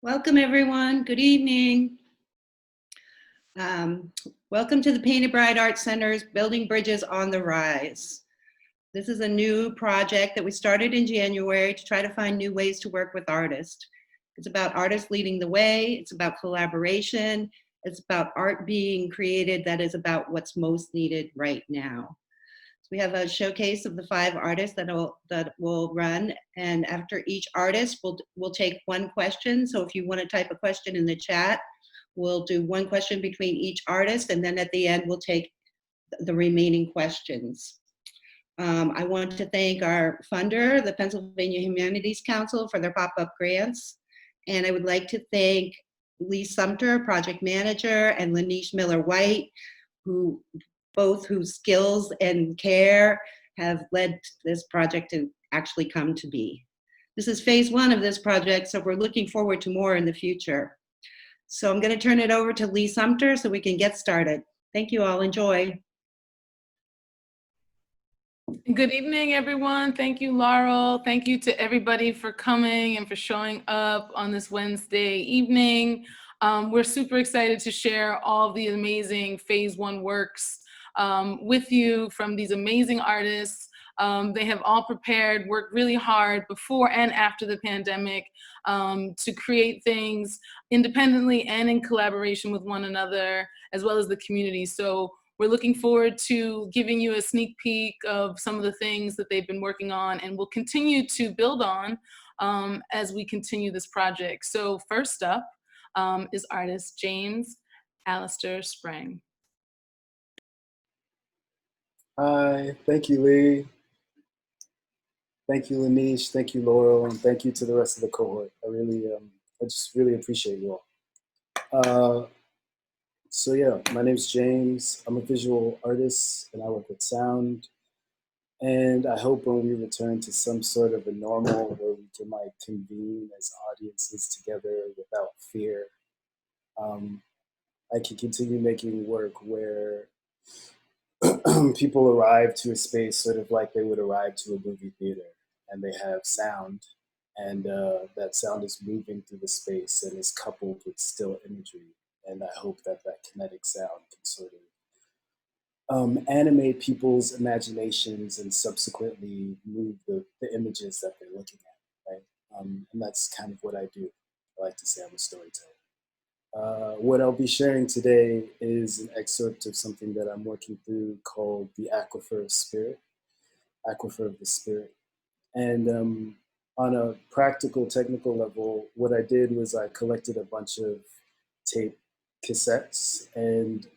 Welcome, everyone. Good evening. Um, Welcome to the Painted Bride Art Center's Building Bridges on the Rise. This is a new project that we started in January to try to find new ways to work with artists. It's about artists leading the way. It's about collaboration. It's about art being created that is about what's most needed right now. We have a showcase of the 5 artists that will run, and after each artist, we'll take one question. So if you want to type a question in the chat, we'll do one question between each artist, and then at the end, we'll take the remaining questions. I want to thank our funder, the Pennsylvania Humanities Council, for their pop-up grants. And I would like to thank Lee Sumter, project manager, and Lanish Miller-White, whose skills and care have led this project to actually come to be. This is phase 1 of this project, so we're looking forward to more in the future. So I'm going to turn it over to Lee Sumter so we can get started. Thank you all. Enjoy. Good evening, everyone. Thank you, Laurel. Thank you to everybody for coming and for showing up on this Wednesday evening. We're super excited to share all the amazing phase 1 works with you from these amazing artists. They have all prepared, worked really hard before and after the pandemic to create things independently and in collaboration with one another, as well as the community. So we're looking forward to giving you a sneak peek of some of the things that they've been working on and will continue to build on as we continue this project. So first up is artist James Alistair Sprang. Hi, thank you, Lee. Thank you, Lanish. Thank you, Laurel, and thank you to the rest of the cohort. I just really appreciate you all. So yeah, my name's James. I'm a visual artist and I work with sound. And I hope when we return to some sort of a normal where we can convene as audiences together without fear, I can continue making work where people arrive to a space sort of like they would arrive to a movie theater, and they have sound, and that sound is moving through the space and is coupled with still imagery. And I hope that kinetic sound can sort of animate people's imaginations and subsequently move the images that they're looking at, right? And that's kind of what I do. I like to say I'm a storyteller. What I'll be sharing today is an excerpt of something that I'm working through called the Aquifer of Spirit, Aquifer of the Spirit. And on a practical, technical level, what I did was I collected a bunch of tape cassettes and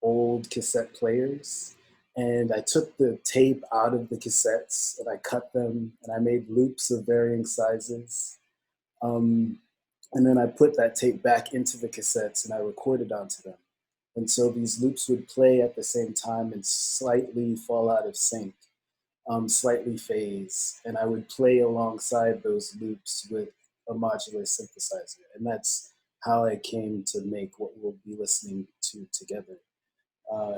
old cassette players, and I took the tape out of the cassettes and I cut them and I made loops of varying sizes. And then I put that tape back into the cassettes and I recorded onto them. And so these loops would play at the same time and slightly fall out of sync, slightly phase. And I would play alongside those loops with a modular synthesizer. And that's how I came to make what we'll be listening to together.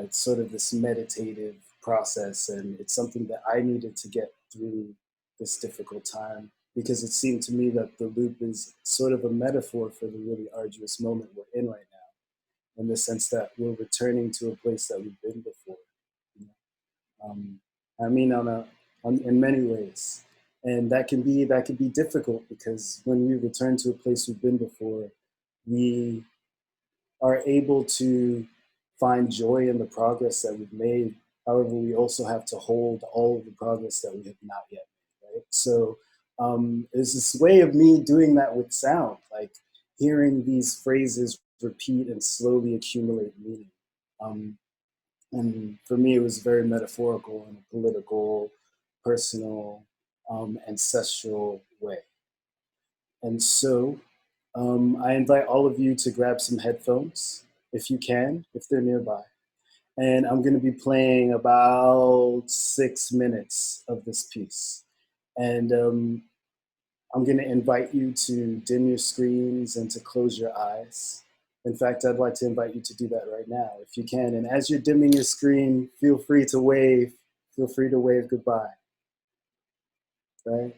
It's sort of this meditative process, and it's something that I needed to get through this difficult time, because it seemed to me that the loop is sort of a metaphor for the really arduous moment we're in right now, in the sense that we're returning to a place that we've been before. You know? I mean, in many ways, and that can be difficult, because when we return to a place we've been before, we are able to find joy in the progress that we've made. However, we also have to hold all of the progress that we have not yet made, right? So there's this way of me doing that with sound, like hearing these phrases repeat and slowly accumulate meaning. And for me, it was very metaphorical in a political, personal, ancestral way. And so I invite all of you to grab some headphones, if you can, if they're nearby. And I'm going to be playing about 6 minutes of this piece. And I'm going to invite you to dim your screens and to close your eyes. In fact, I'd like to invite you to do that right now, if you can. And as you're dimming your screen, feel free to wave. Feel free to wave goodbye, right?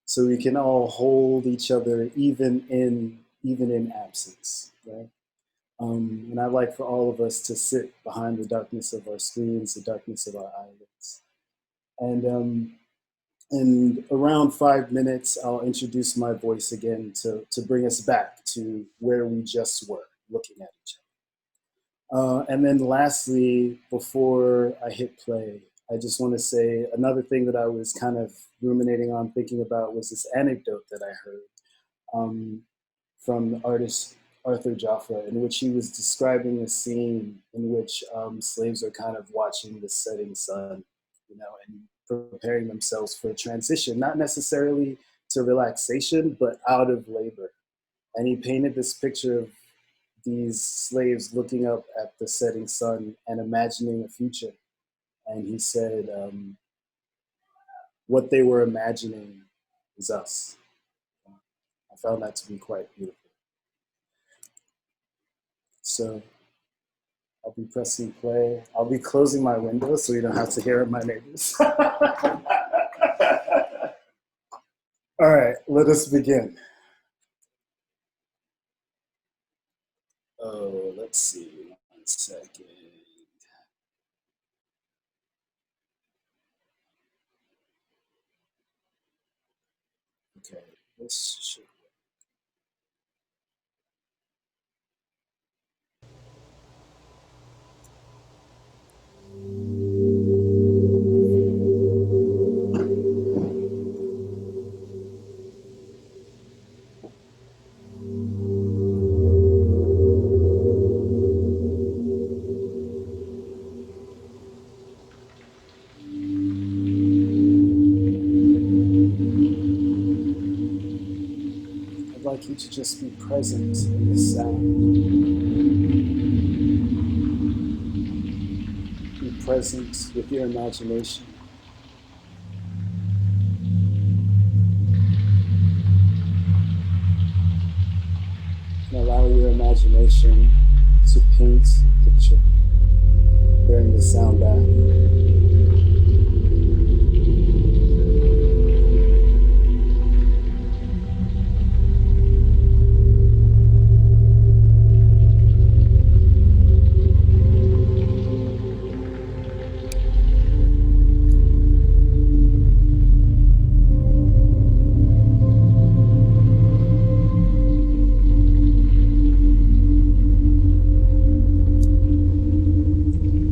So so we can all hold each other even in absence, right? And I'd like for all of us to sit behind the darkness of our screens, the darkness of our eyelids. And around 5 minutes, I'll introduce my voice again to bring us back to where we just were, looking at each other. And then lastly, before I hit play, I just want to say another thing that I was kind of ruminating on, thinking about, was this anecdote that I heard from the artist Arthur Jaffa, in which he was describing a scene in which slaves are kind of watching the setting sun, you know, and preparing themselves for transition, not necessarily to relaxation, but out of labor. And he painted this picture of these slaves looking up at the setting sun and imagining a future. And he said, what they were imagining is us. I found that to be quite beautiful. So I'll be pressing play. I'll be closing my window so you don't have to hear my neighbors. All right, let us begin. Oh, let's see, 1 second. Okay, this should. I'd like you to just be present in the sound. Be present with your imagination. And allow your imagination to paint a picture, bearing the sound back.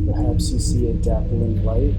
Perhaps you see a dappling light.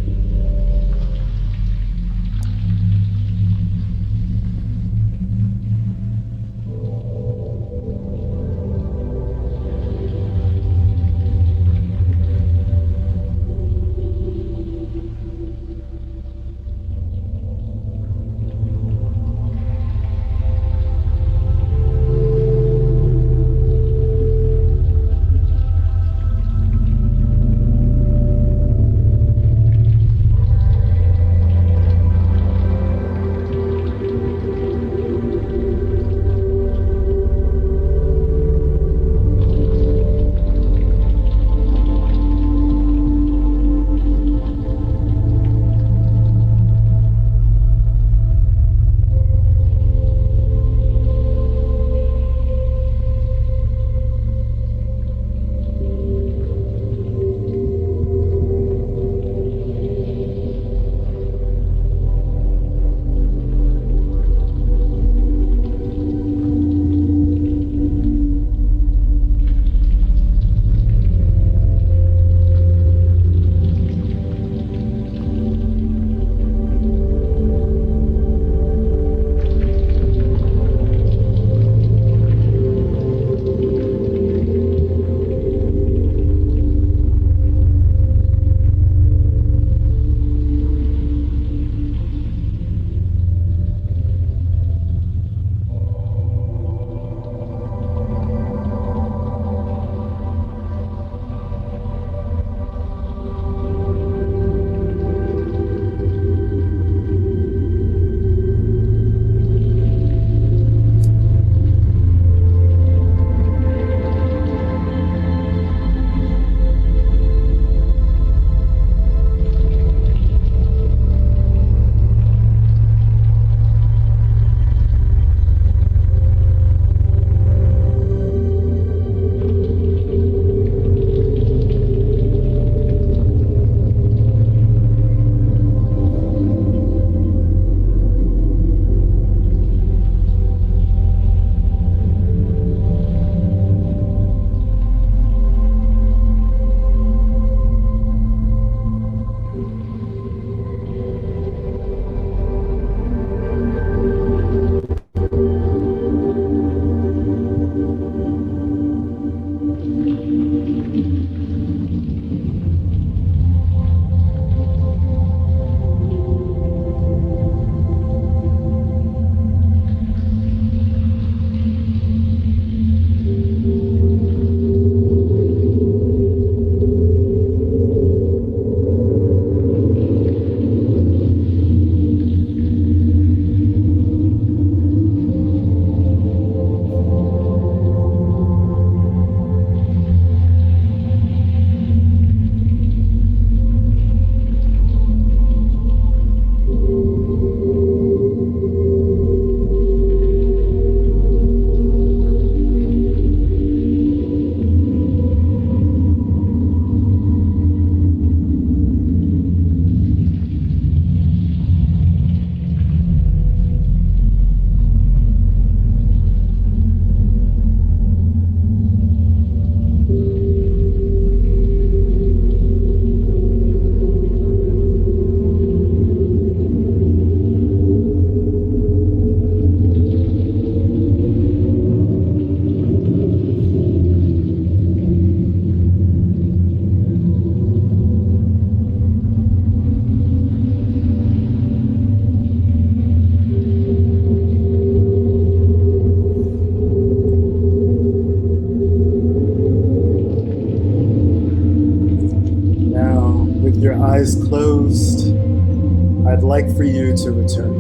I'd like for you to return.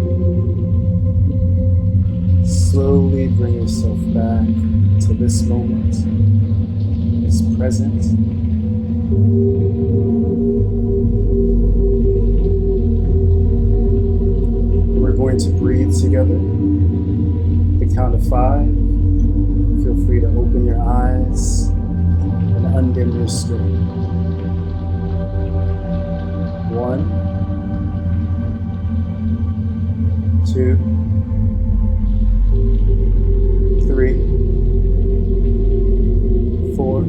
Slowly bring yourself back to this moment, this present. We're going to breathe together. The count of 5. Feel free to open your eyes and undim your screen. 1, 2, 3, 4,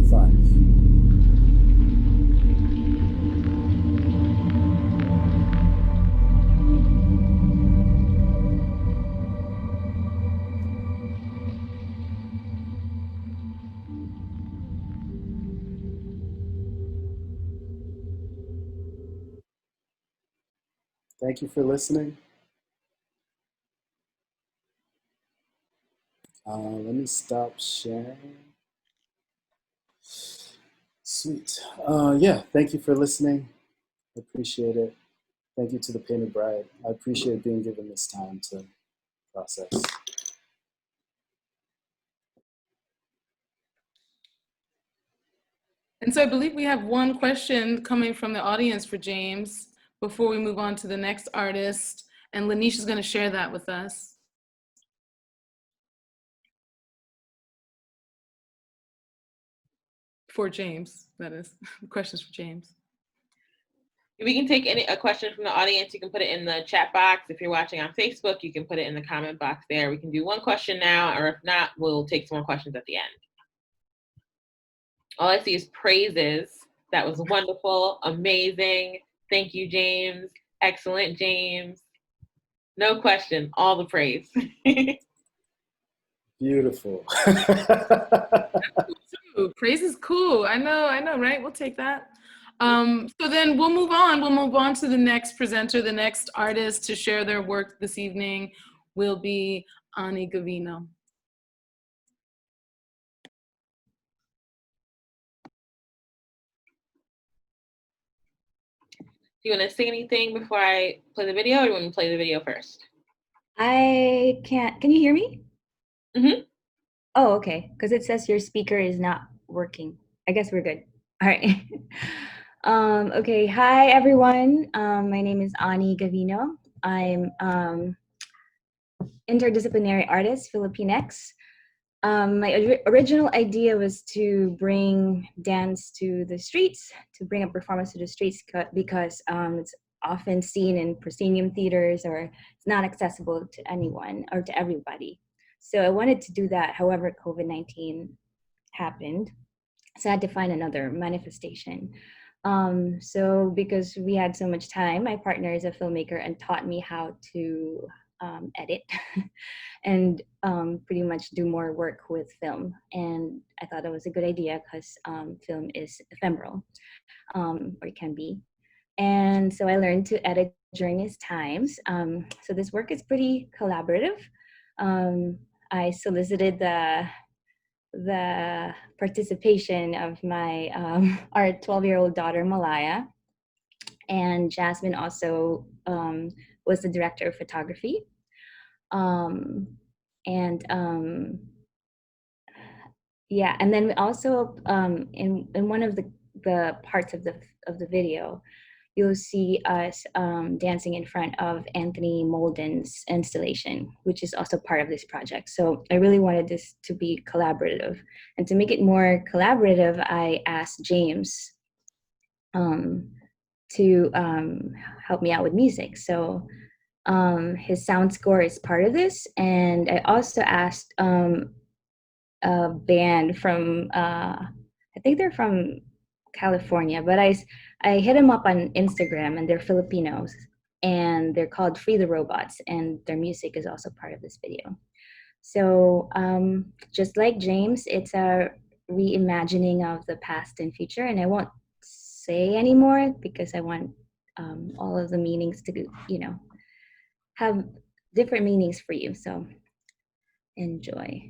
5. Thank you for listening. Let me stop sharing. Sweet. Yeah, thank you for listening. I appreciate it. Thank you to the Painted Bride. I appreciate being given this time to process. And so I believe we have one question coming from the audience for James before we move on to the next artist. And Lanisha is going to share that with us. For James, that is. Questions for James. We can take a question from the audience. You can put it in the chat box. If you're watching on Facebook, you can put it in the comment box there. We can do one question now, or if not, we'll take some more questions at the end. All I see is praises. That was wonderful, amazing. Thank you, James. Excellent, James. No question, all the praise. Beautiful. Praise is cool. I know, right? We'll take that. So then we'll move on. We'll move on to the next presenter. The next artist to share their work this evening will be Ani Gavino. Do you want to say anything before I play the video, or do you want me to play the video first? I can't. Can you hear me? Mm-hmm. Oh, okay. Because it says your speaker is not working. I guess we're good. All right. Okay. Hi, everyone. My name is Ani Gavino. I'm interdisciplinary artist, Filipinx. My original idea was to bring dance to the streets, to bring a performance to the streets, because it's often seen in proscenium theaters, or it's not accessible to anyone or to everybody. So I wanted to do that. However, COVID-19 happened, so I had to find another manifestation. So because we had so much time, my partner is a filmmaker and taught me how to edit and pretty much do more work with film. And I thought that was a good idea because film is ephemeral, or it can be. And so I learned to edit during these times. So this work is pretty collaborative. I solicited the participation of my our 12-year-old daughter Malaya, and Jasmine also was the director of photography. Yeah, and then we also in one of the parts of the video, you'll see us dancing in front of Anthony Molden's installation, which is also part of this project. So I really wanted this to be collaborative. And to make it more collaborative, I asked James to help me out with music. So his sound score is part of this. And I also asked a band from, I think they're from California, but I hit them up on Instagram, and they're Filipinos, and they're called Free the Robots, and their music is also part of this video. So just like James, it's a reimagining of the past and future, and I won't say anymore because I want all of the meanings to, have different meanings for you. So enjoy.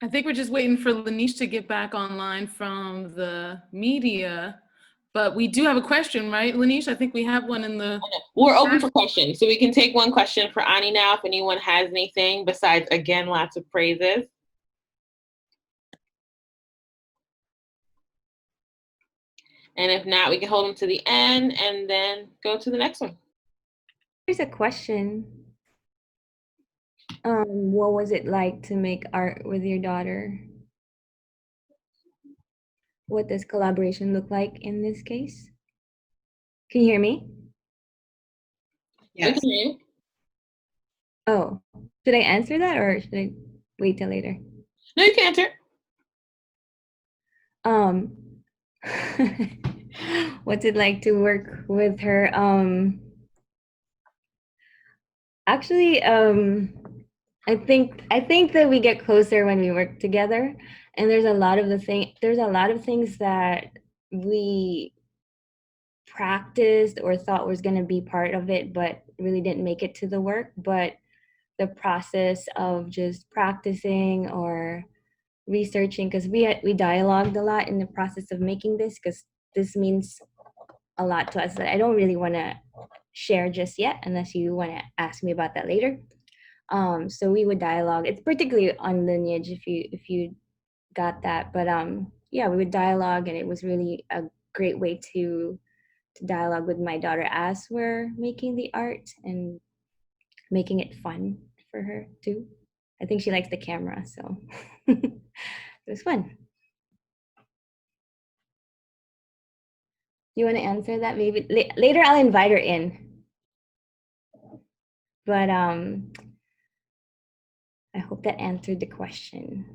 I think we're just waiting for Lanish to get back online from the media, but we do have a question, right, Lanish? I think we have one in the. We're open for questions, so we can take one question for Ani now if anyone has anything besides, again, lots of praises. And if not, we can hold them to the end and then go to the next one. Here's a question. What was it like to make art with your daughter? What does collaboration look like in this case? Can you hear me? We Yes. can hear you. Oh, should I answer that or should I wait till later? No, you can answer. Um, what's it like to work with her? Actually, I think that we get closer when we work together, and there's a lot of things that we practiced or thought was going to be part of it, but really didn't make it to the work. But the process of just practicing or researching, because we dialogued a lot in the process of making this, because this means a lot to us that I don't really want to share just yet, unless you want to ask me about that later. So we would dialogue. It's particularly on Lineage if you got that, but yeah, we would dialogue, and it was really a great way to dialogue with my daughter as we're making the art and making it fun for her too. I think she likes the camera, so it was fun. You want to answer that? Maybe later I'll invite her in. But I hope that answered the question.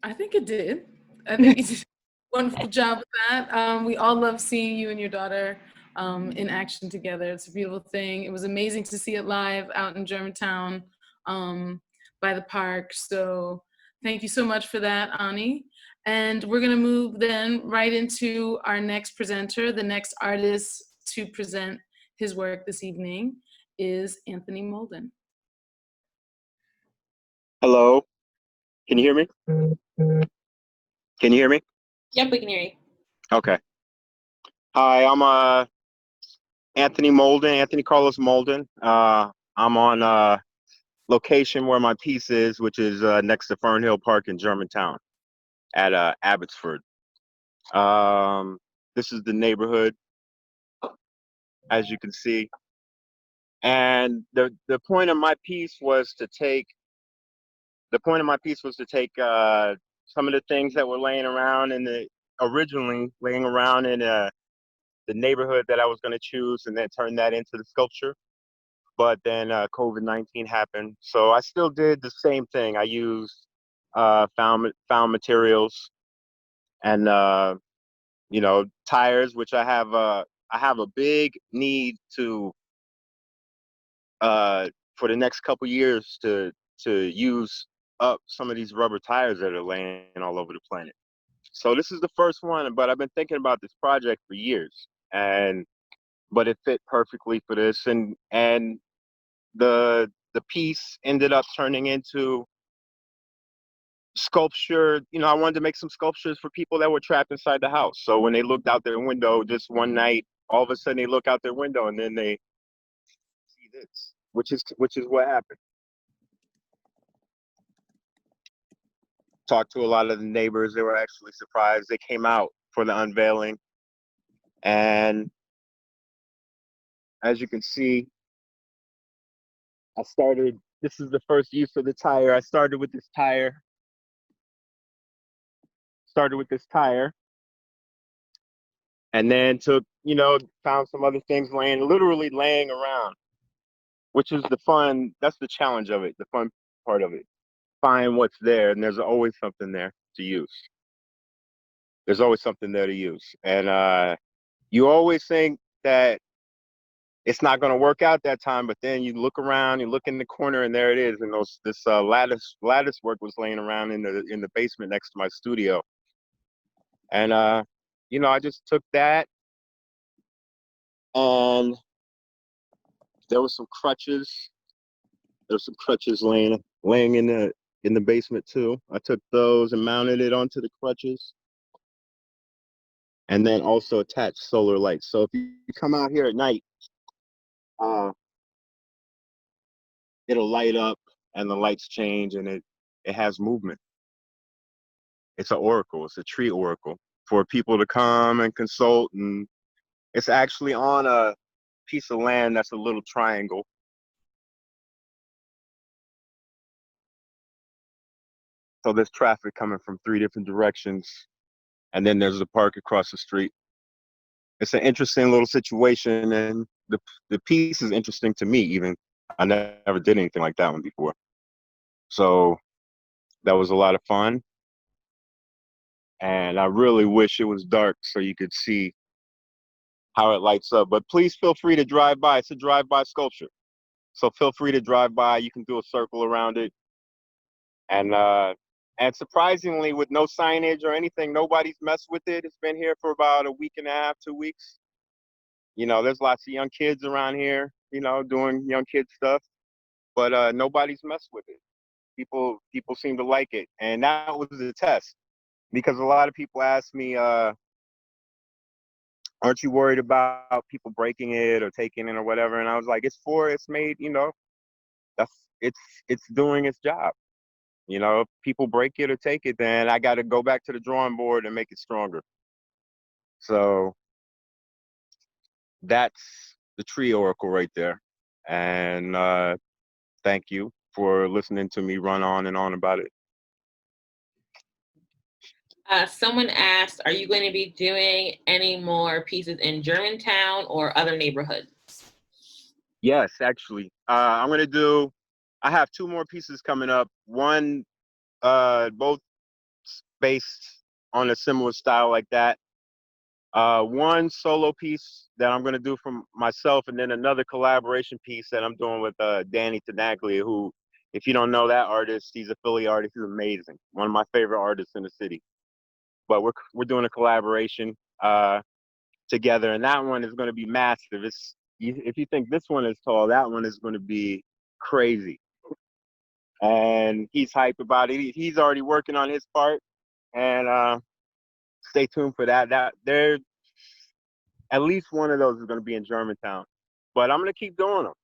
I think it did. I think you did a wonderful job with that. We all love seeing you and your daughter in action together. It's a beautiful thing. It was amazing to see it live out in Germantown by the park. So thank you so much for that, Ani. And we're gonna move then right into our next presenter. The next artist to present his work this evening is Anthony Molden. Hello, can you hear me? Can you hear me? Yep, we can hear you. Okay. Hi, I'm Anthony Molden, Anthony Carlos Molden. I'm on location where my piece is, which is next to Fernhill Park in Germantown at Abbotsford. This is the neighborhood, as you can see. And the point of my piece was to take some of the things that were originally laying around in the neighborhood that I was going to choose, and then turn that into the sculpture. But then COVID-19 happened, so I still did the same thing. I used found materials and tires, which I have a big need to for the next couple years to use up some of these rubber tires that are laying all over the planet. So this is the first one, but I've been thinking about this project for years, but it fit perfectly for this, and the piece ended up turning into sculpture. I wanted to make some sculptures for people that were trapped inside the house. So when they looked out their window just one night, all of a sudden they look out their window and then they see this, which is what happened. Talked to a lot of the neighbors. They were actually surprised. They came out for the unveiling, and as you can see, this is the first use of the tire. I started with this tire, and then found some other things literally laying around, which is that's the challenge of it, the fun part of it. Find what's there, and there's always something there to use. And you always think that it's not going to work out that time, but then you look around, you look in the corner, and there it is. And this lattice work was laying around in the basement next to my studio. And I just took that, and there were some crutches There's some crutches laying in the basement too. I took those and mounted it onto the crutches, and then also attached solar lights. So if you come out here at night, it'll light up and the lights change, and it has movement. It's an oracle. It's a tree oracle for people to come and consult, and it's actually on a piece of land that's a little triangle. So there's traffic coming from 3 different directions, and then there's the park across the street. It's an interesting little situation, and the piece is interesting to me even. I never did anything like that one before. So that was a lot of fun. And I really wish it was dark so you could see how it lights up. But please feel free to drive by. It's a drive-by sculpture. So feel free to drive by. You can do a circle around it. And surprisingly, with no signage or anything, nobody's messed with it. It's been here for about a week and a half, 2 weeks. You know, there's lots of young kids around here, you know, doing young kid stuff, but nobody's messed with it. People seem to like it. And that was the test, because a lot of people ask me, aren't you worried about people breaking it or taking it or whatever? And I was like, it's made, you know, it's doing its job. You know, if people break it or take it, then I got to go back to the drawing board and make it stronger. So that's the tree oracle right there. And thank you for listening to me run on and on about it. Someone asked, are you going to be doing any more pieces in Germantown or other neighborhoods? Yes, actually. I have 2 more pieces coming up. One, both based on a similar style like that. One solo piece that I'm going to do for myself, and then another collaboration piece that I'm doing with Danny Tenaglia, who, if you don't know that artist, he's a Philly artist. He's amazing. One of my favorite artists in the city. But we're doing a collaboration together, and that one is going to be massive. If you think this one is tall, that one is going to be crazy. And he's hyped about it. He's already working on his part, and stay tuned for that. There, at least one of those is going to be in Germantown, but I'm going to keep doing them.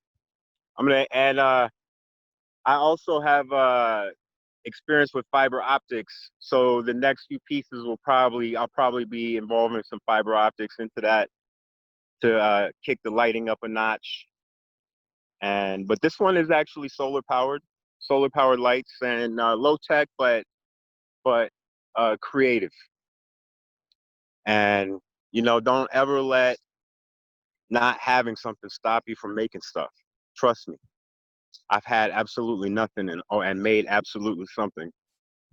I also have experience with fiber optics, so the next few pieces I'll probably be involving some fiber optics into that to kick the lighting up a notch. But this one is actually solar powered lights, and low tech, but creative. And you know, don't ever let not having something stop you from making stuff. Trust me, I've had absolutely nothing and made absolutely something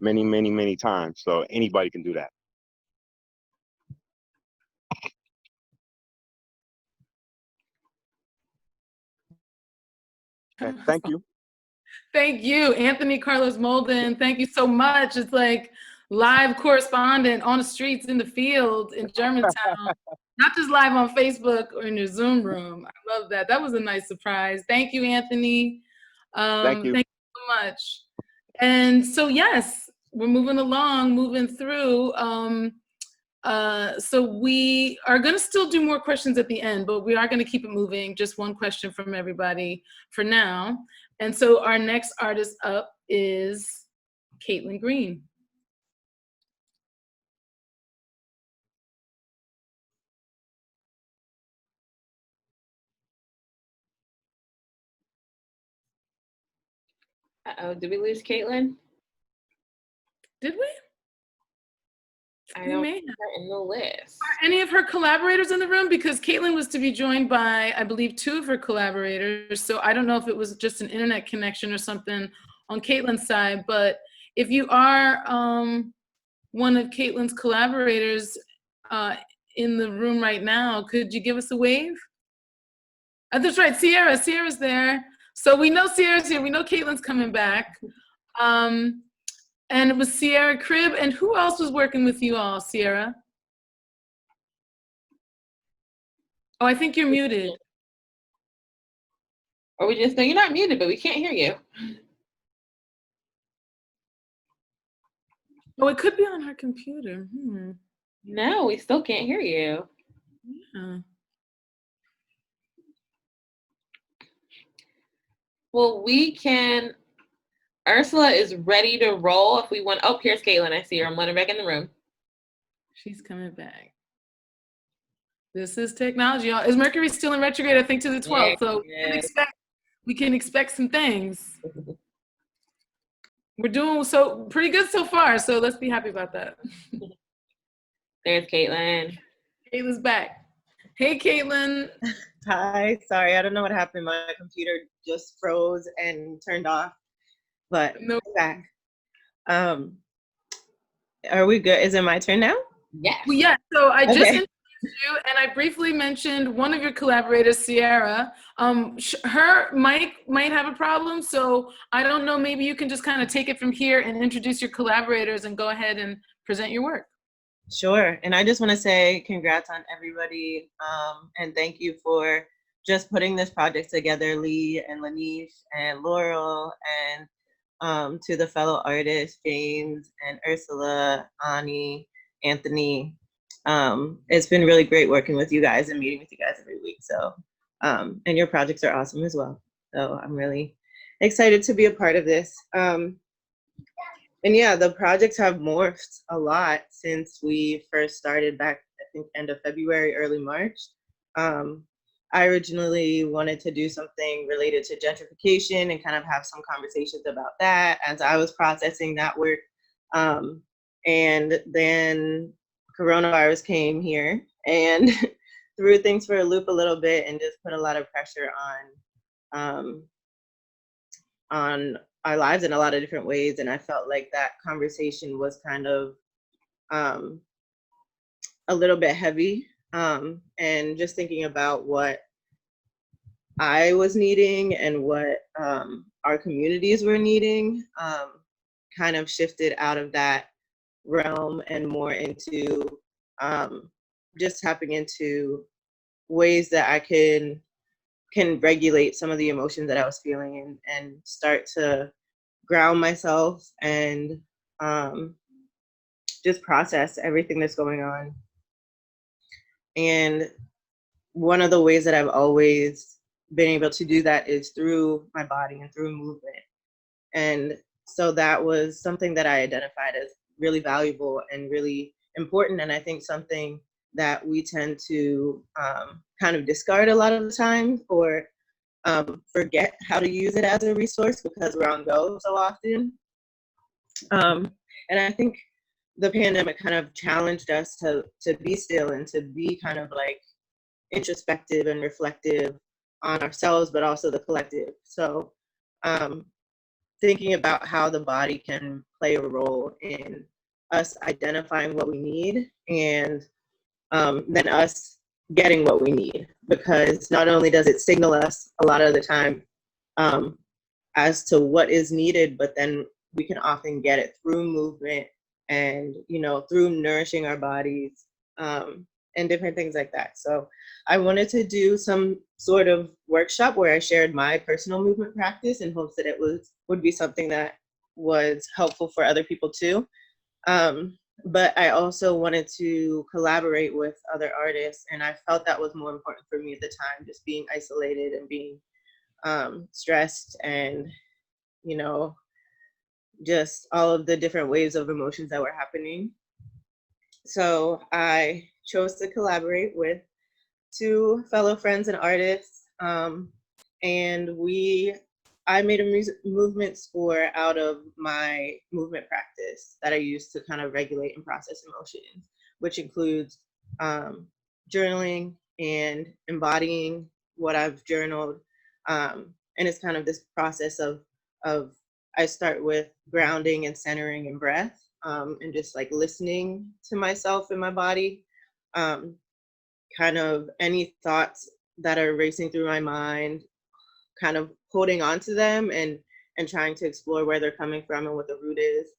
many, many, many times. So anybody can do that. Okay, thank you. Thank you, Anthony Carlos Molden. Thank you so much. It's like live correspondent on the streets, in the field, in Germantown, not just live on Facebook or in your Zoom room. I love that. That was a nice surprise. Thank you, Anthony. Thank you. Thank you so much. And so, yes, we're moving through. So we are going to still do more questions at the end, but we are going to keep it moving. Just one question from everybody for now. And so our next artist up is Caitlin Green. Uh-oh, did we lose Caitlin? Did we? I We don't may see her in the list. Are any of her collaborators in the room? Because Caitlin was to be joined by, I believe, 2 of her collaborators. So I don't know if it was just an internet connection or something on Caitlin's side, but if you are one of Caitlin's collaborators in the room right now, could you give us a wave? That's right, Sierra's there. So we know Sierra's here, we know Caitlin's coming back. And it was Sierra Cribb, and who else was working with you all, Sierra? Oh, I think you're muted. Or we just know you're not muted, but we can't hear you. Oh, it could be on her computer. No, we still can't hear you. Yeah. Well, we can. Ursula is ready to roll. If we want, oh, here's Caitlin. I see her. I'm letting her back in the room. She's coming back. This is technology. Y'all. Is Mercury still in retrograde? I think to the 12th. So we can expect some things. We're doing so pretty good so far. So let's be happy about that. There's Caitlin. Caitlin's back. Hey, Caitlin. Hi, sorry, I don't know what happened. My computer just froze and turned off, but No. I'm back. Are we good? Is it my turn now? Yes. Well, yeah. So I just Okay. introduced you, and I briefly mentioned one of your collaborators, Sierra. Her mic might have a problem, so I don't know. Maybe you can just kind of take it from here and introduce your collaborators and go ahead and present your work. Sure. And I just want to say congrats on everybody, and thank you for just putting this project together, Lee and Lanish and Laurel, and to the fellow artists, James and Ursula, Ani, Anthony. It's been really great working with you guys and meeting with you guys every week. So, and your projects are awesome as well. So I'm really excited to be a part of this. And yeah, the projects have morphed a lot since we first started back, I think, end of February, early March. I originally wanted to do something related to gentrification and kind of have some conversations about that as I was processing that work. And then coronavirus came here and threw things for a loop a little bit and just put a lot of pressure on our lives in a lot of different ways. And I felt like that conversation was kind of a little bit heavy. And just thinking about what I was needing and what our communities were needing kind of shifted out of that realm and more into just tapping into ways that I can regulate some of the emotions that I was feeling and start to ground myself and just process everything that's going on. And one of the ways that I've always been able to do that is through my body and through movement. And so that was something that I identified as really valuable and really important. And I think something that we tend to kind of discard a lot of the time or forget how to use it as a resource because we're on go so often. And I think the pandemic kind of challenged us to be still and to be kind of like introspective and reflective on ourselves, but also the collective. So thinking about how the body can play a role in us identifying what we need and then us getting what we need, because not only does it signal us a lot of the time as to what is needed, but then we can often get it through movement and, you know, through nourishing our bodies and different things like that. So I wanted to do some sort of workshop where I shared my personal movement practice in hopes that it would be something that was helpful for other people too. But I also wanted to collaborate with other artists, and I felt that was more important for me at the time, just being isolated and being stressed and, you know, just all of the different waves of emotions that were happening. So I chose to collaborate with two fellow friends and artists, and I made a movement score out of my movement practice that I use to kind of regulate and process emotions, which includes journaling and embodying what I've journaled. And it's kind of this process of I start with grounding and centering and breath, and just like listening to myself and my body. Kind of any thoughts that are racing through my mind, kind of holding on to them and trying to explore where they're coming from and what the root is.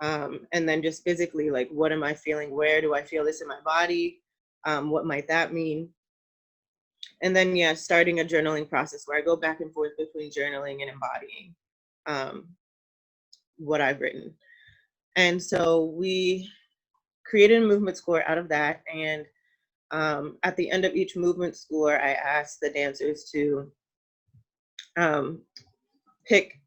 And then just physically, like, what am I feeling? Where do I feel this in my body? What might that mean? And then, yeah, starting a journaling process where I go back and forth between journaling and embodying what I've written. And so we created a movement score out of that. And at the end of each movement score, I asked the dancers to pick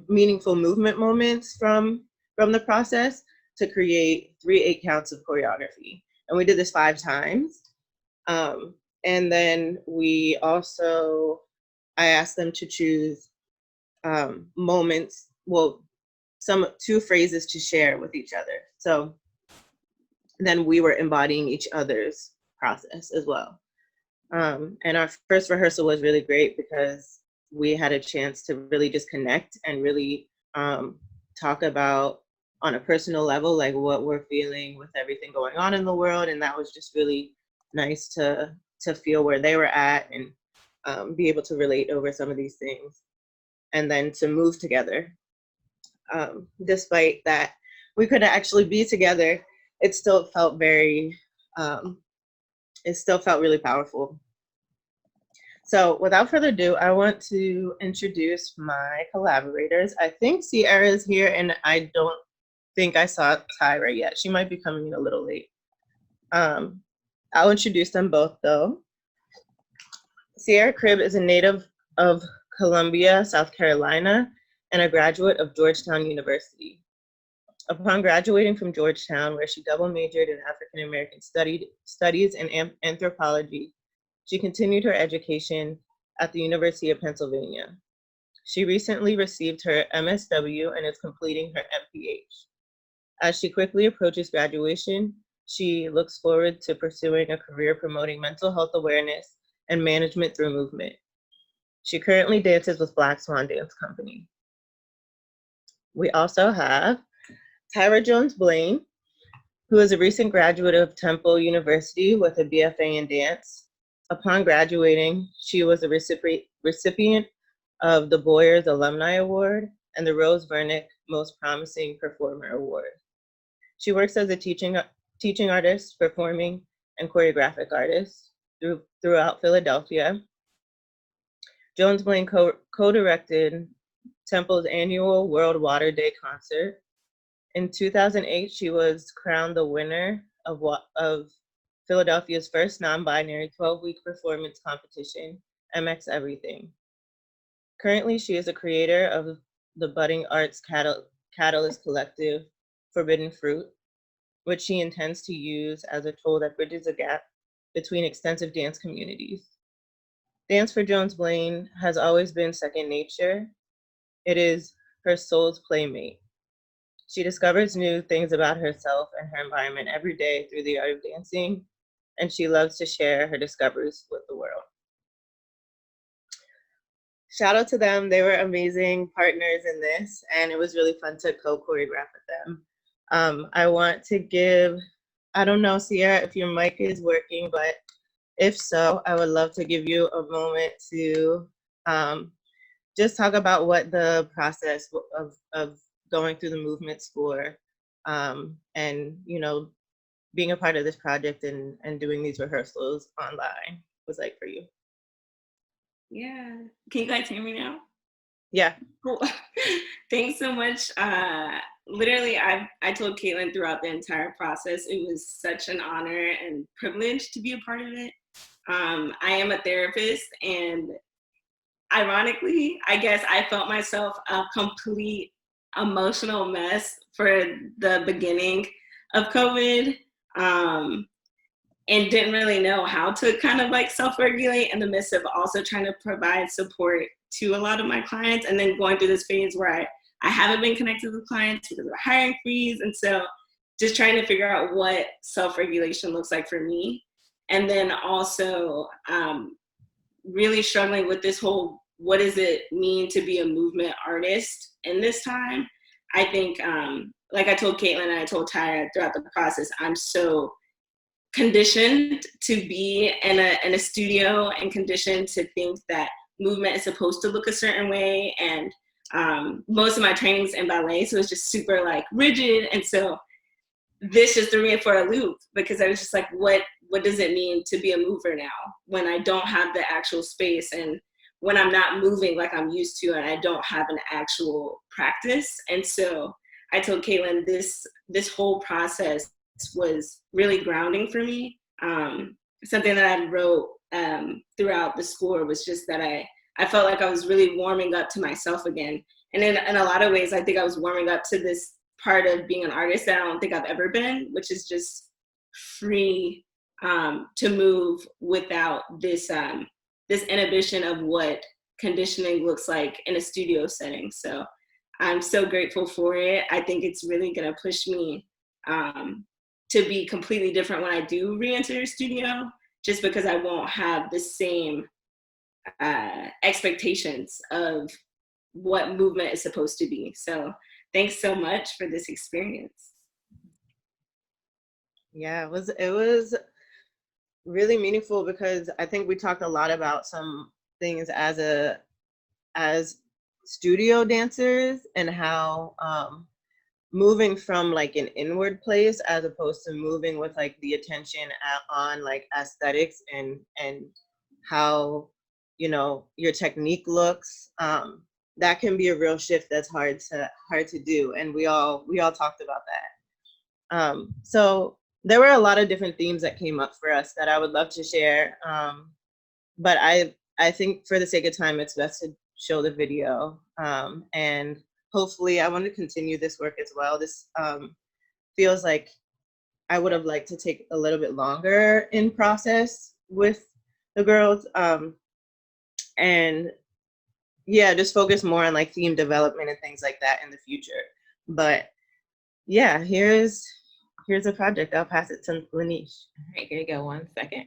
meaningful movement moments from the process to create 3 8 counts of choreography. And we did this 5 times. And then we also, I asked them to choose moments, well, 2 phrases to share with each other. So then we were embodying each other's process as well. And our first rehearsal was really great because we had a chance to really just connect and really talk about on a personal level, like what we're feeling with everything going on in the world. And that was just really nice to feel where they were at and be able to relate over some of these things. And then to move together. Despite that we couldn't actually be together, it still felt very, it still felt really powerful. So without further ado, I want to introduce my collaborators. I think Sierra is here, and I don't think I saw Tyra yet. She might be coming in a little late. I'll introduce them both though. Sierra Cribb is a native of Columbia, South Carolina, and a graduate of Georgetown University. Upon graduating from Georgetown, where she double majored in African American studies and anthropology, she continued her education at the University of Pennsylvania. She recently received her MSW and is completing her MPH. As she quickly approaches graduation, she looks forward to pursuing a career promoting mental health awareness and management through movement. She currently dances with Black Swan Dance Company. We also have Tyra Jones-Blaine, who is a recent graduate of Temple University with a BFA in dance. Upon graduating, she was a recipient of the Boyers Alumni Award and the Rose Vernick Most Promising Performer Award. She works as a teaching artist, performing, and choreographic artist throughout Philadelphia. Jones-Blaine co-directed Temple's annual World Water Day concert. In 2008, she was crowned the winner of Philadelphia's first non-binary 12-week performance competition, MX Everything. Currently, she is a creator of the budding arts catalyst collective, Forbidden Fruit, which she intends to use as a tool that bridges a gap between extensive dance communities. Dance for Jones-Blaine has always been second nature. It is her soul's playmate. She discovers new things about herself and her environment every day through the art of dancing, and she loves to share her discoveries with the world. Shout out to them. They were amazing partners in this, and it was really fun to co-choreograph with them. I want to give, I don't know, Sierra, if your mic is working, but if so, I would love to give you a moment to just talk about what the process of going through the movement score and, you know, being a part of this project and doing these rehearsals online was like for you. Yeah. Can you guys hear me now? Yeah. Cool. Thanks so much. Literally, I told Caitlin throughout the entire process, it was such an honor and privilege to be a part of it. I am a therapist, and ironically, I guess I felt myself a complete emotional mess for the beginning of COVID, and didn't really know how to kind of like self-regulate in the midst of also trying to provide support to a lot of my clients, and then going through this phase where I haven't been connected with clients because of a hiring freeze. And so just trying to figure out what self-regulation looks like for me. And then also really struggling with this whole, what does it mean to be a movement artist in this time? I think, like I told Caitlin and I told Tyra throughout the process, I'm so conditioned to be in a studio and conditioned to think that movement is supposed to look a certain way. And most of my training's in ballet, so it's just super like rigid. And so this just threw me for a loop because I was just like, what what does it mean to be a mover now when I don't have the actual space and when I'm not moving like I'm used to and I don't have an actual practice. And so I told Caitlin this whole process was really grounding for me. Something that I wrote throughout the score was just that I felt like I was really warming up to myself again. And in a lot of ways, I think I was warming up to this part of being an artist that I don't think I've ever been, which is just free to move without this inhibition of what conditioning looks like in a studio setting. So I'm so grateful for it. I think it's really gonna push me to be completely different when I do re-enter a studio, just because I won't have the same expectations of what movement is supposed to be. So thanks so much for this experience. Yeah, it was really meaningful because I think we talked a lot about some things as studio dancers and how moving from like an inward place as opposed to moving with like the attention on like aesthetics and how, you know, your technique looks, that can be a real shift that's hard to do, and we all talked about that. So there were a lot of different themes that came up for us that I would love to share, but I think for the sake of time, it's best to show the video, and hopefully I want to continue this work as well. This feels like I would have liked to take a little bit longer in process with the girls, and yeah, just focus more on like theme development and things like that in the future. But yeah, here's a project. I'll pass it to Lanish. All right, here you go. 1 second.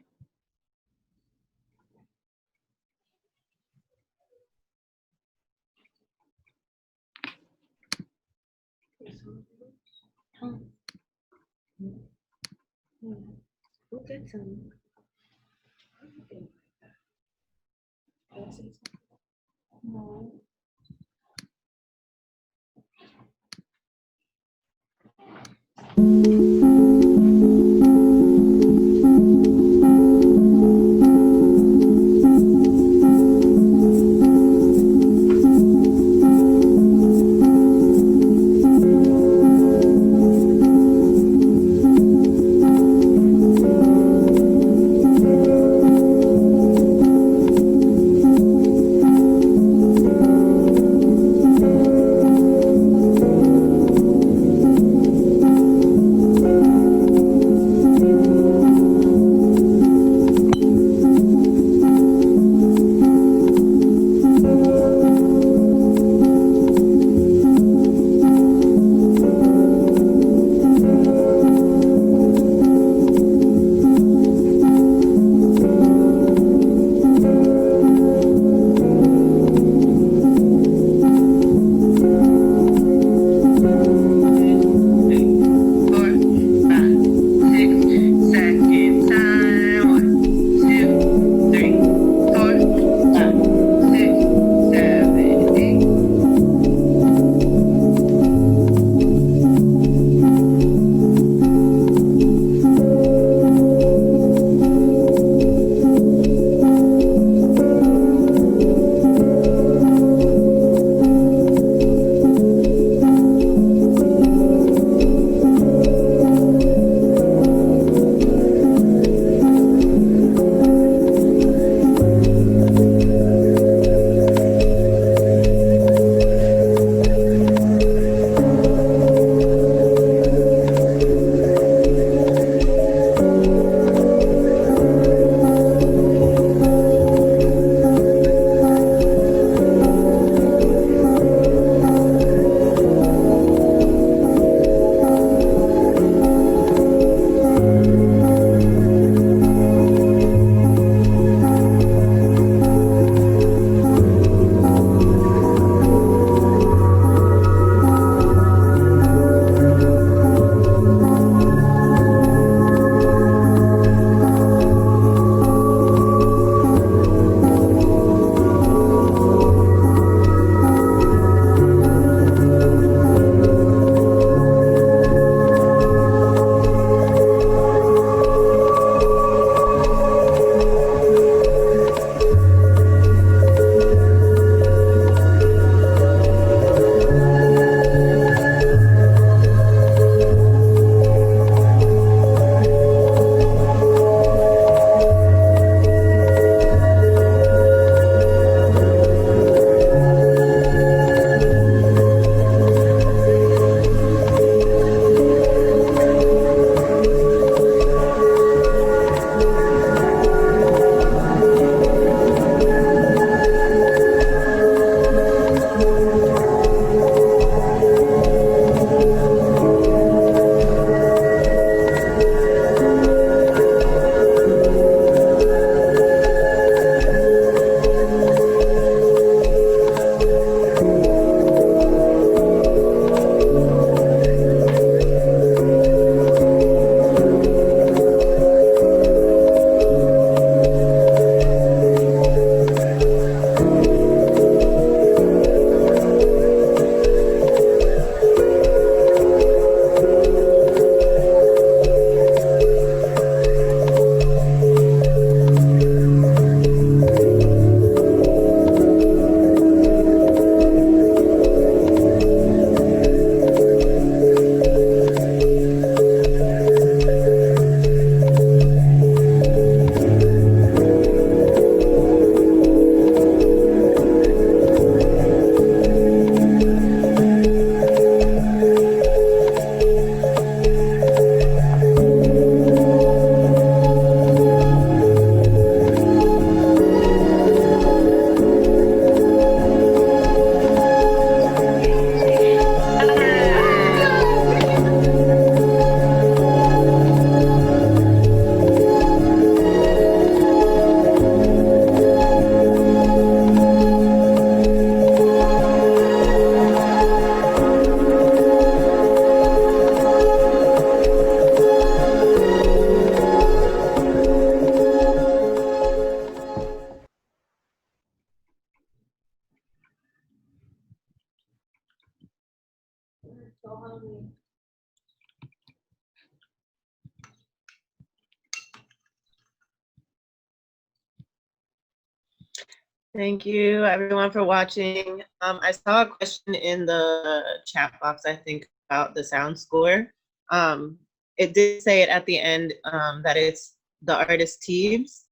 Thank you, everyone, for watching. I saw a question in the chat box, I think, about the sound score. It did say it at the end that it's the artist Teebs,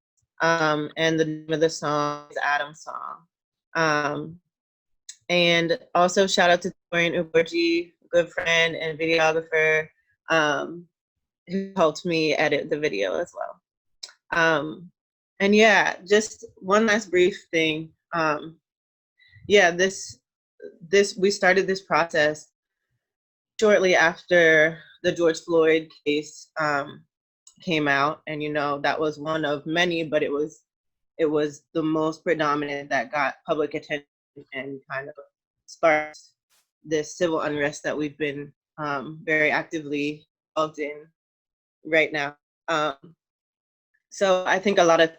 and the name of the song is Adam's Song. And also shout out to Torian Uborji, good friend and videographer, who helped me edit the video as well. And yeah, just one last brief thing. Yeah, we started this process shortly after the George Floyd case came out, and that was one of many, but it was the most predominant that got public attention and kind of sparked this civil unrest that we've been very actively involved in right now. So I think a lot of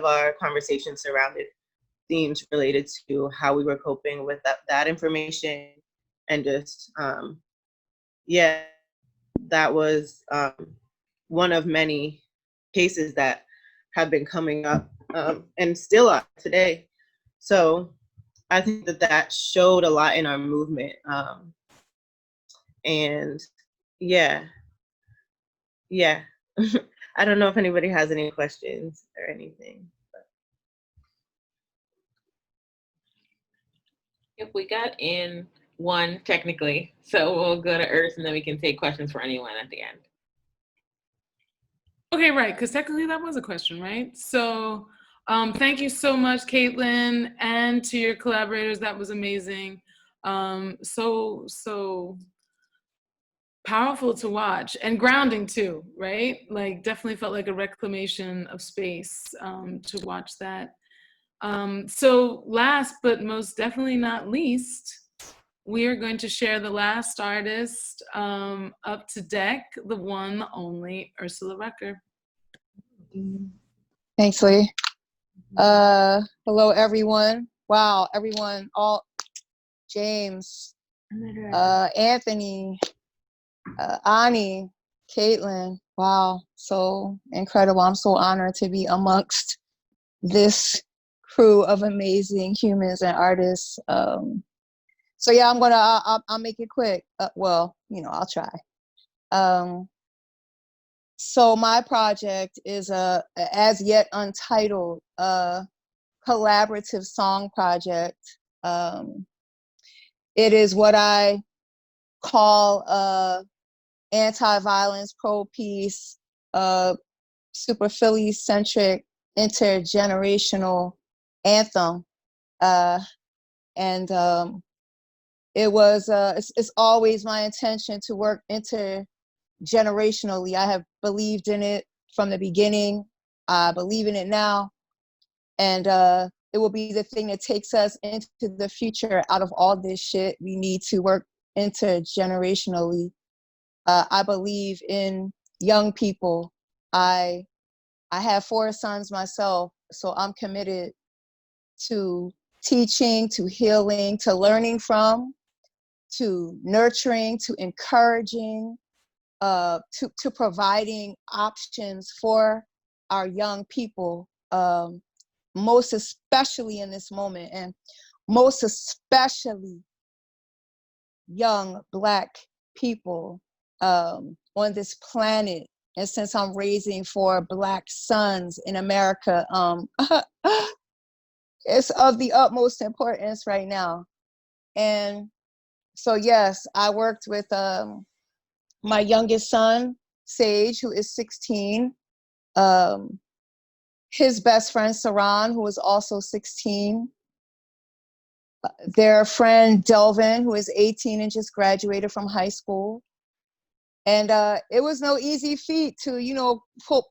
our conversations surrounded themes related to how we were coping with that information, and just yeah, that was one of many cases that have been coming up and still are today. So I think that showed a lot in our movement, and yeah. I don't know if anybody has any questions or anything. If we got in one technically, so we'll go to Urs and then we can take questions for anyone at the end. Okay, right, because technically that was a question, right? So thank you so much, Caitlin, and to your collaborators. That was amazing. So powerful to watch, and grounding too, right? Like definitely felt like a reclamation of space to watch that. So last but most definitely not least, we are going to share the last artist up to deck, the one, the only Ursula Rucker. Thanks, Lee. Hello, everyone. Wow, everyone, James, Anthony, Ani, Caitlin. Wow, so incredible. I'm so honored to be amongst this crew of amazing humans and artists. So yeah, I'll make it quick. Well, I'll try. So my project is a as yet untitled collaborative song project. It is what I call anti-violence, pro-peace, super Philly-centric, intergenerational anthem. And it's always my intention to work intergenerationally. I have believed in it from the beginning. I believe in it now. And it will be the thing that takes us into the future. Out of all this shit, we need to work intergenerationally. I believe in young people. I have 4 sons myself, so I'm committed to teaching, to healing, to learning from, to nurturing, to encouraging, to providing options for our young people, most especially in this moment, and most especially young Black people on this planet. And since I'm raising 4 Black sons in America, it's of the utmost importance right now. And so, yes, I worked with my youngest son, Sage, who is 16, his best friend, Saran, who is also 16, their friend, Delvin, who is 18 and just graduated from high school. And it was no easy feat to,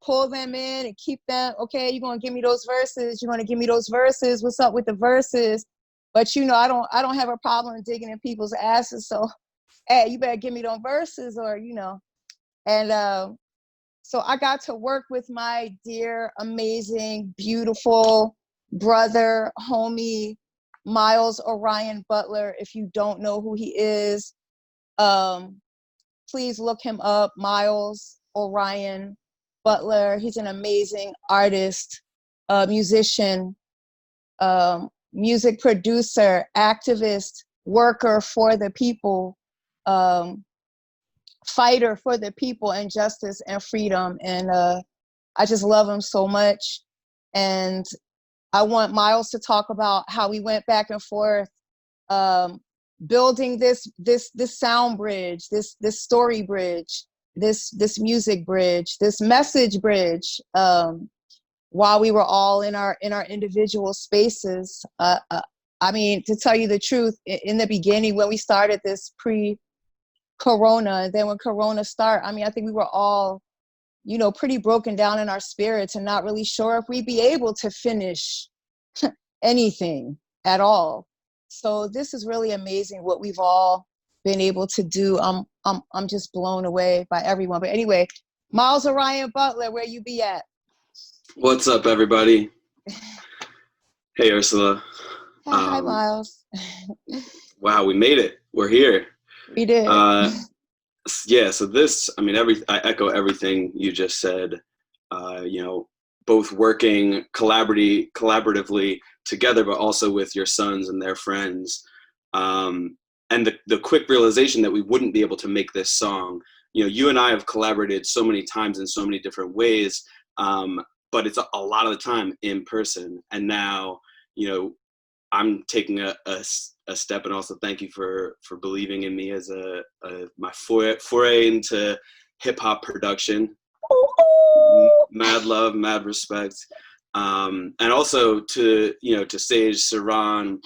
pull them in and keep them, okay, you're gonna give me those verses, you're gonna give me those verses, what's up with the verses? But I don't have a problem digging in people's asses, so hey, you better give me those verses, or and so I got to work with my dear, amazing, beautiful brother, homie, Miles Orion Butler. If you don't know who he is, please look him up, Miles Orion Butler. He's an amazing artist, musician, music producer, activist, worker for the people, fighter for the people and justice and freedom. And I just love him so much. And I want Miles to talk about how we went back and forth, building this sound bridge, this story bridge, this music bridge, this message bridge, while we were all in our individual spaces. I mean, to tell you the truth, in the beginning when we started this pre-Corona, and then when Corona started, I mean, I think we were all, you know, pretty broken down in our spirits and not really sure if we'd be able to finish anything at all. So this is really amazing what we've all been able to do. I'm just blown away by everyone. But anyway, Miles Orion Butler, where you be at? What's up, everybody? Hey, Ursula. Hi, Miles. Wow, we made it. We're here. We did. Yeah, so this, I mean, I echo everything you just said. You know, both working collaboratively together, but also with your sons and their friends. And the quick realization that we wouldn't be able to make this song. You know, you and I have collaborated so many times in so many different ways, but it's a lot of the time in person. And now, you know, I'm taking a step, and also thank you for believing in me as my foray into hip hop production. Mad love, mad respect, and also to Sage, Saran,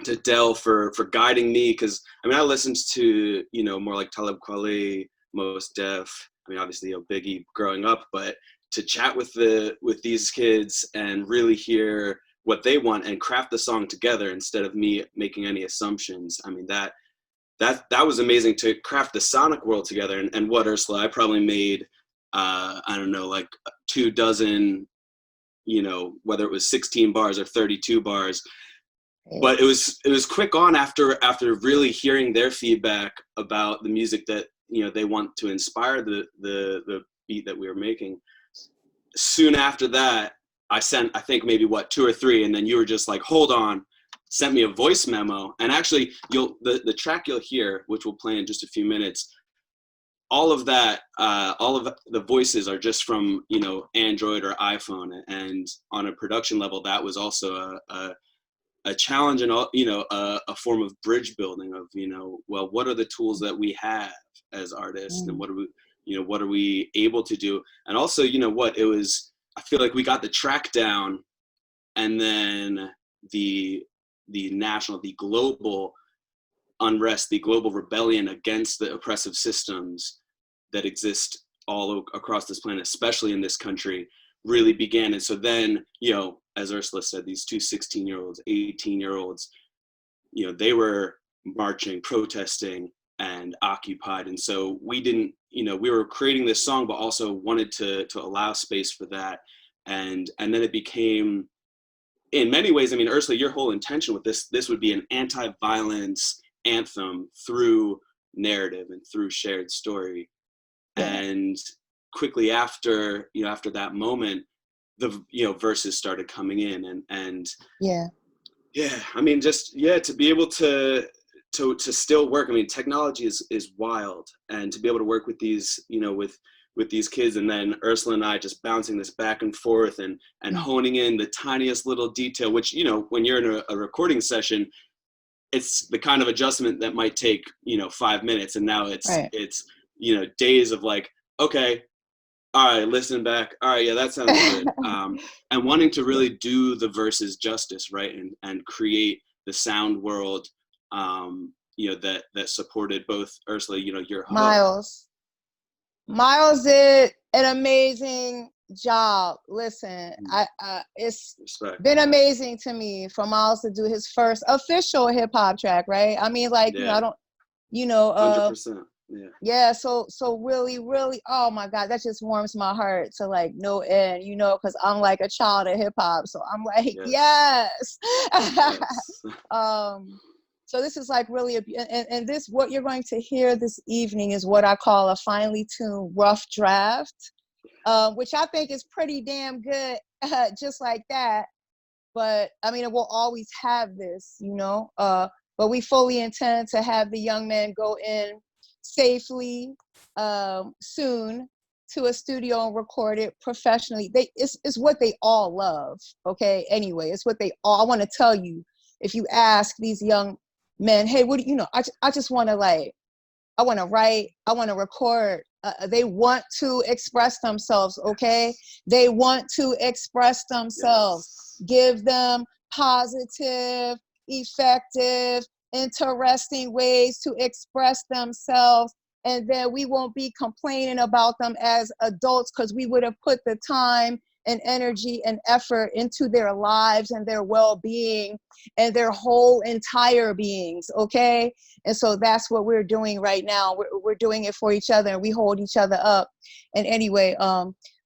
to Del for guiding me, because I mean I listened to more like Talib Kweli, Mos Def. I mean obviously Biggie growing up, but to chat with these kids and really hear what they want and craft the song together instead of me making any assumptions. I mean that was amazing to craft the sonic world together. And what, Ursula, I probably made I don't know, like 24, whether it was 16 bars or 32 bars. But it was quick on after really hearing their feedback about the music that they want to inspire the beat that we were making. Soon after that, I sent, I think maybe 2 or 3, and then you were just like, hold on, sent me a voice memo. And actually the track you'll hear, which we'll play in just a few minutes, all of that, all of the voices are just from Android or iPhone. And on a production level, that was also a challenge and a form of bridge building of well, what are the tools that we have as artists, and what are we able to do? And also it was, I feel like we got the track down, and then the global unrest, the global rebellion against the oppressive systems that exist all across this planet, especially in this country, really began. And so then, as Ursula said, these two 16-year-olds, 18-year-olds, they were marching, protesting, and occupied. And so we didn't, we were creating this song, but also wanted to allow space for that. And then it became, in many ways, I mean, Ursula, your whole intention with this would be an anti-violence anthem through narrative and through shared story. And quickly after that moment, the verses started coming in, and I mean, just to be able to still work. I mean, technology is wild, and to be able to work with these with these kids, and then Ursula and I just bouncing this back and forth and honing in the tiniest little detail, which when you're in a recording session, it's the kind of adjustment that might take 5 minutes, and now it's days of like, okay, all right, listen back, all right, yeah, that sounds good. And wanting to really do the verses justice, right, and create the sound world that supported both Ursula, your hook. Miles did an amazing job. Listen, it's Respect. Been amazing to me for Miles to do his first official hip hop track, right? I mean, like, I don't, 100%. Yeah, so really, really, oh my God, that just warms my heart to like no end, because I'm like a child of hip hop, so I'm like, yes. So this is like really, and this, what you're going to hear this evening is what I call a finely tuned rough draft, which I think is pretty damn good, just like that. but I mean, it will always have this, you know. But we fully intend to have the young men go in safely soon to a studio and record it professionally. It's what they all love, okay? Anyway, it's what they all, I want to tell you, if you ask these young men, hey, what do you know? I just want to I want to write, I want to record. They want to express themselves, okay? They want to express themselves. Yes. Give them positive, effective, interesting ways to express themselves. And then we won't be complaining about them as adults because we would have put the time and energy and effort into their lives and their well-being and their whole entire beings, okay? And so that's what we're doing right now. We're doing it for each other, and we hold each other up. And anyway,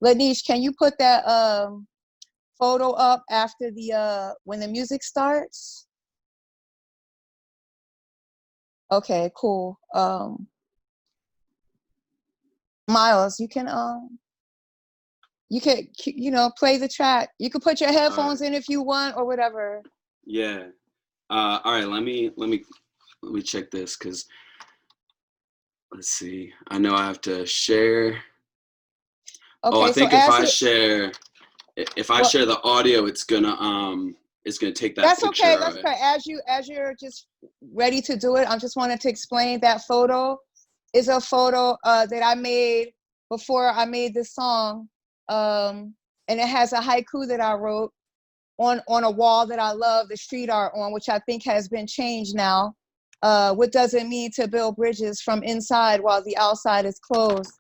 Lanish, can you put that photo up after the when the music starts? Okay, cool. Miles, you can you know, play the track. You can put your headphones in if you want or whatever. Yeah. All right. Let me check this, because let's see. I know I have to share. Okay, I think so if I share the audio, it's gonna take that. That's picture okay. of That's it. okay. As you're just ready to do it, I just wanted to explain that photo is a photo that I made before I made this song. And it has a haiku that I wrote on a wall that I love the street art on, which I think has been changed now. What does it mean to build bridges from inside while the outside is closed?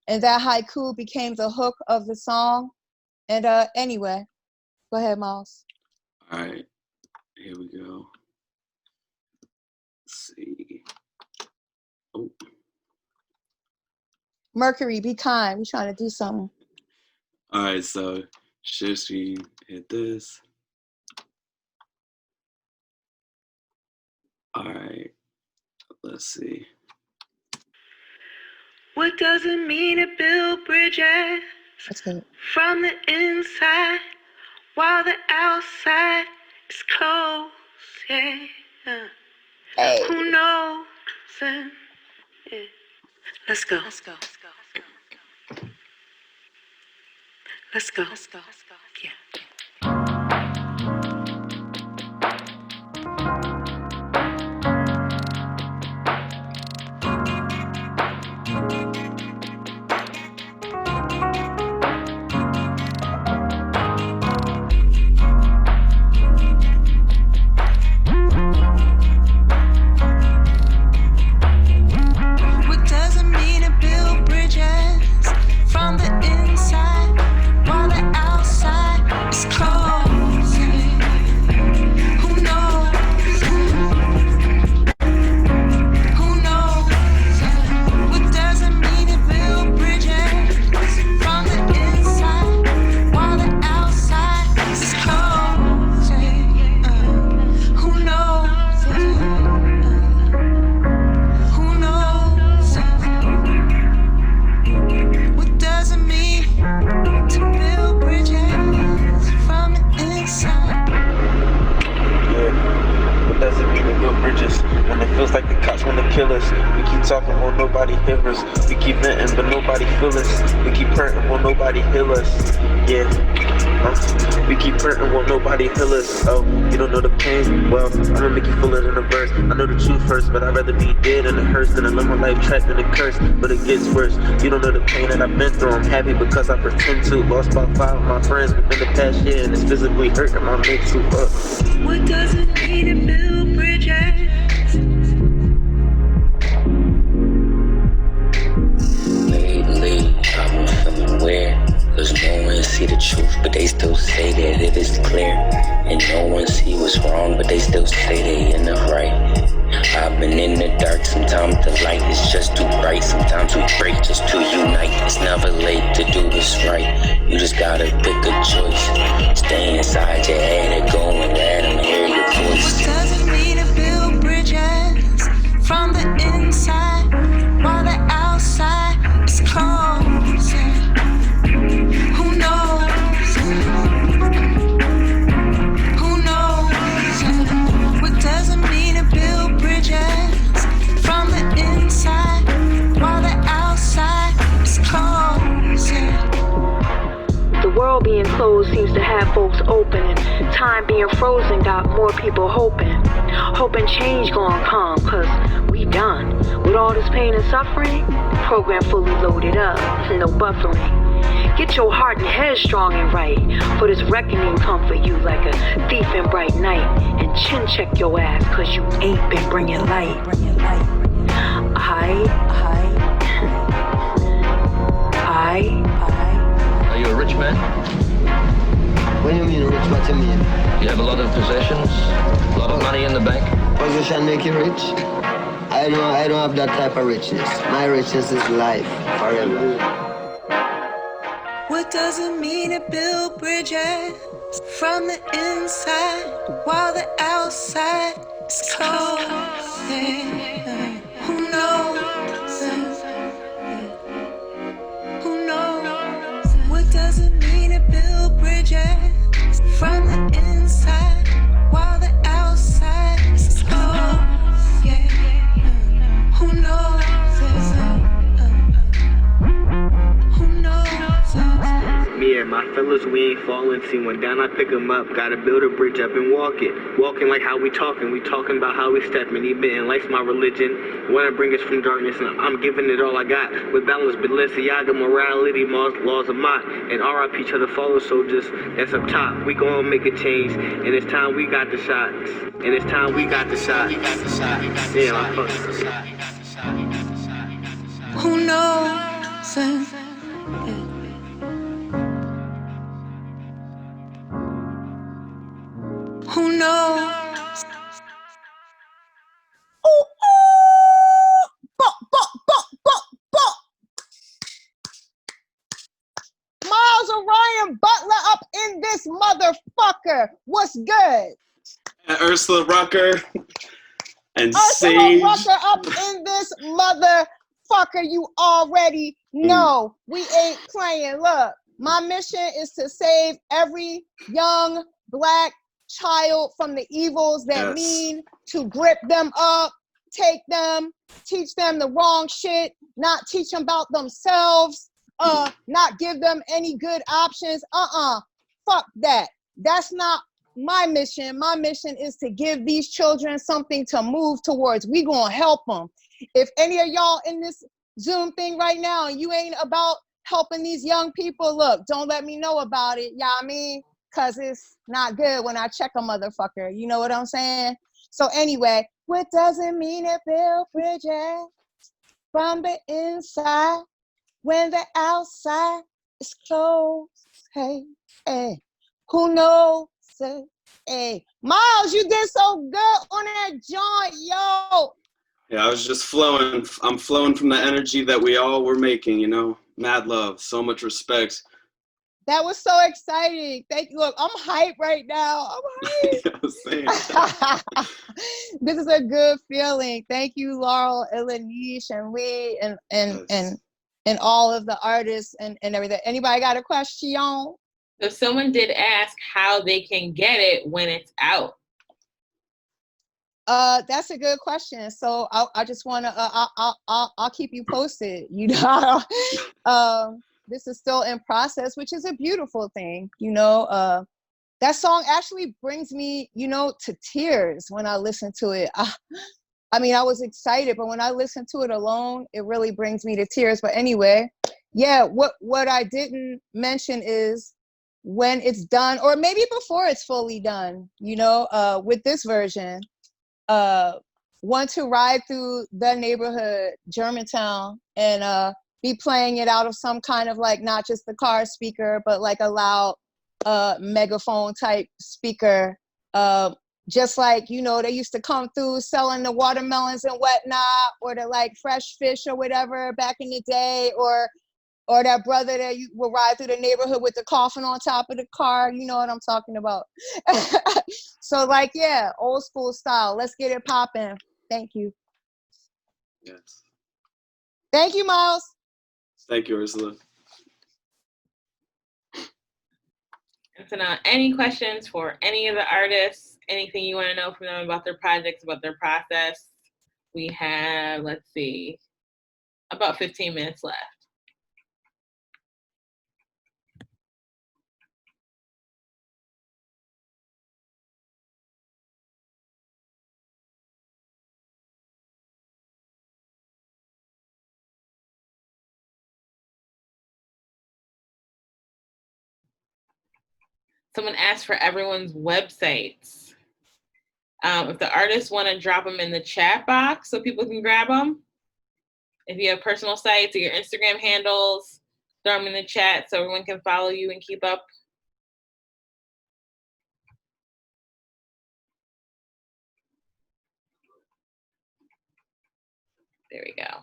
And that haiku became the hook of the song. And anyway, go ahead, Miles. All right, here we go. Let's see. Oh. Mercury, be kind. We're trying to do something. All right, so share screen, hit this. All right, let's see. What does it mean to build bridges from the inside while the outside is closed? Yeah. Hey. Who knows? Yeah. Let's go. Yeah. What does it mean to build bridges from the inside while the outside is closed? Who knows? Who knows? What does it mean to build bridges from the inside while the outside is closed? Who knows? Who knows? What does it mean to build bridges from the inside? Yeah. What does it mean to build bridges when it feels like the cops want to kill us? We keep talking, won't nobody hear us. We keep venting, but nobody feel us. We keep hurting, won't nobody heal us. Yeah. We keep hurting, won't nobody heal us. Oh, you don't know the pain? Well, I'ma make you feel it in a verse. I know the truth first, but I'd rather be dead and it hurts than to live my life trapped in a curse. But it gets worse. You don't know the pain that I've been through. I'm happy because I pretend to. Lost about 5 of my friends within the past year, and it's physically hurting my mental. What does it mean to build bridges? Lately, I've been feeling weird, cause no one see the truth, but they still say that it is clear. And no one see what's wrong, but they still say they in the right. I've been in the dark, sometimes the light is just too bright. Sometimes we break just to unite. It's never late to do what's right. You just gotta pick a choice. Stay inside your head and go and let them hear your voice. What does it mean to build bridges from the inside while the outside is closed? Who knows? Time being frozen got more people hoping change gon' come, cause we done with all this pain and suffering. Program fully loaded up, no buffering. Get your heart and head strong and right, for this reckoning come for you like a thief in bright night. And chin check your ass, cause you ain't been bringing light. Are you a rich man? What do you mean rich? What do you mean? You have a lot of possessions? A lot of money in the bank? Position make you rich? I don't have that type of richness. My richness is life, forever. What does it mean to build bridges from the inside while the outside is closing? Who knows? Who knows? What does it mean to build bridges from the inside while the outside is closing? Who knows? Me and my fellas, we ain't falling. See one down, I pick 'em up. Gotta build a bridge up and walk it. Walking like how we talking. We talking about how we stepping. Even life's my religion. Wanna bring us from darkness, and I'm giving it all I got. With balance, Balenciaga, morality, laws of mine. And RIP to the fallen soldiers that's up top. We gon' make a change, and it's time we got the shots. And it's time we got the shots. Yeah, I fuck. Who knows? Who knows? Ooh, ooh! Miles Orion Butler up in this motherfucker. What's good? Ursula Rucker and Ursula Sage. Rucker up in this motherfucker. You already know we ain't playing. Look, my mission is to save every young Black child from the evils that mean to grip them up, take them, teach them the wrong shit, not teach them about themselves, not give them any good options. Fuck that. That's not my mission. My mission is to give these children something to move towards. We gonna help them. If any of y'all in this Zoom thing right now, you ain't about helping these young people, look, don't let me know about it. Yeah, I mean, cause it's not good when I check a motherfucker. You know what I'm saying? So anyway, what does it mean to build bridges from the inside when the outside is closed? Hey, hey, who knows? Hey, Miles, you did so good on that joint, yo. Yeah, I was just flowing. I'm flowing from the energy that we all were making, you know? Mad love, so much respect. That was so exciting. Thank you. Look, I'm hyped right now. I'm hyped. This is a good feeling. Thank you, Laurel, Elanish, and we, and all of the artists and everything. Anybody got a question? So someone did ask how they can get it when it's out. That's a good question. So I just want to I'll keep you posted. You know, this is still in process, which is a beautiful thing. You know, that song actually brings me, you know, to tears when I listen to it. I mean, I was excited, but when I listen to it alone, it really brings me to tears. But anyway, yeah, what I didn't mention is when it's done, or maybe before it's fully done, you know, with this version, want to ride through the neighborhood, Germantown, and be playing it out of some kind of like, not just the car speaker, but like a loud megaphone type speaker. Just like, you know, they used to come through selling the watermelons and whatnot, or the like fresh fish or whatever back in the day, or that brother that you will ride through the neighborhood with the coffin on top of the car. You know what I'm talking about. So like, yeah, old school style. Let's get it popping. Thank you. Yes. Thank you, Miles. Thank you, Ursula. So now, any questions for any of the artists? Anything you want to know from them about their projects, about their process? We have, let's see, about 15 minutes left. Someone asked for everyone's websites. If the artists want to drop them in the chat box so people can grab them. If you have personal sites or your Instagram handles, throw them in the chat so everyone can follow you and keep up. There we go.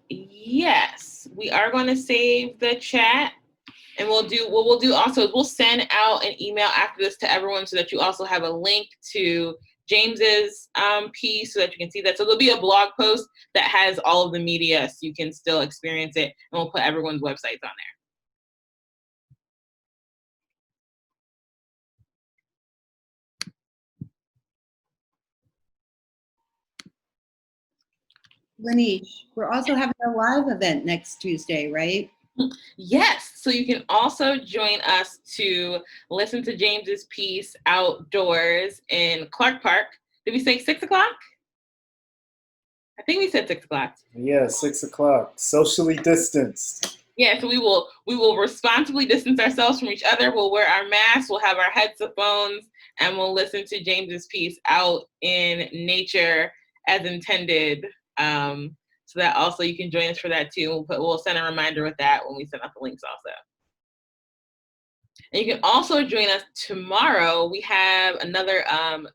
Yes, we are going to save the chat, and what we'll do also is we'll send out an email after this to everyone so that you also have a link to James's piece so that you can see that. So there'll be a blog post that has all of the media so you can still experience it, and we'll put everyone's websites on there. Lanish, we're also having a live event next Tuesday, right? Yes, so you can also join us to listen to James's piece outdoors in Clark Park. Did we say 6 o'clock? I think we said 6 o'clock. Yeah, 6 o'clock, socially distanced. Yeah, so we will responsibly distance ourselves from each other. We'll wear our masks, we'll have our headphones, and we'll listen to James's piece out in nature as intended. So that also you can join us for that too. We'll send a reminder with that when we send out the links also. And you can also join us tomorrow. We have another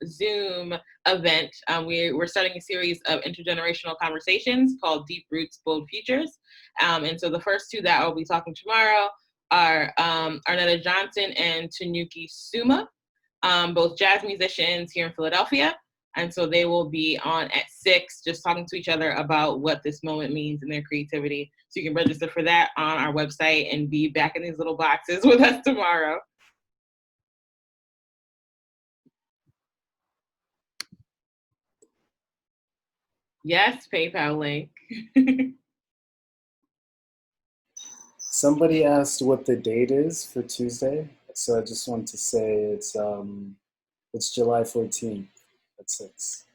Zoom event. We're starting a series of intergenerational conversations called Deep Roots, Bold Futures. And so the first two that I'll be talking tomorrow are Arnetta Johnson and Tanuki Suma, both jazz musicians here in Philadelphia. And so they will be on at 6, just talking to each other about what this moment means in their creativity. So you can register for that on our website and be back in these little boxes with us tomorrow. Yes, PayPal link. Somebody asked what the date is for Tuesday, so I just want to say it's July 14th at 6.